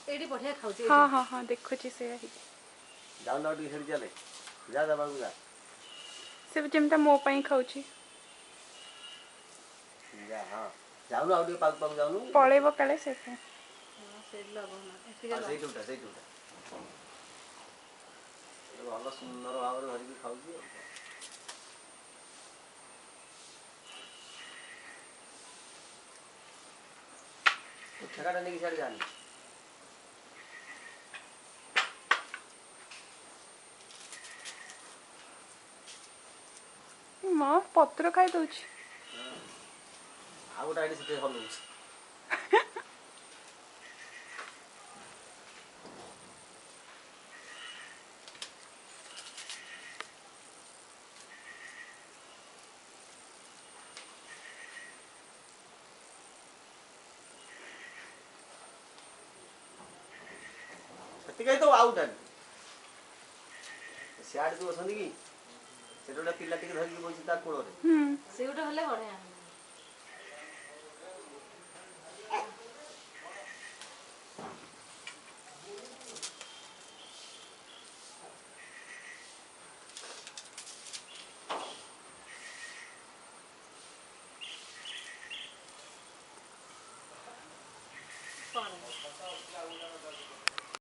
AD बढ़िया खाउची। हां हां हां देखुची से ही जाऊ ना टी छेड़ी चले जा जा बाबू जा से जेमता मो पई खाउची जा हां जाऊ ना टी पाक पाक जाऊ पळेबो काले से हां से लगोना एठी से टूटा ଭଲ ସୁନ୍ଦର ଭାବରେ ଧରିକି ଖାଉଛି ଠେକାଟା ନେଇକି ସିଆଡ଼େ ଯାଆନି मां पत्र खाई दउची ଆଉ ଗୋଟେ ଆଇଡି ସେଠି ହଲଉଛି ସେତିକି ତ ଆଉ ଉଠାନି ସିଆଡ଼େ ଯୋଉ ଅଛନ୍ତି କି ସେଟା ଗୋଟେ ପିଲା ଟିକେ ଧରିକି ବସିଛି ତା କୋଳରେ ସେ ଗୋଟେ ହେଲେ ବଢିଆ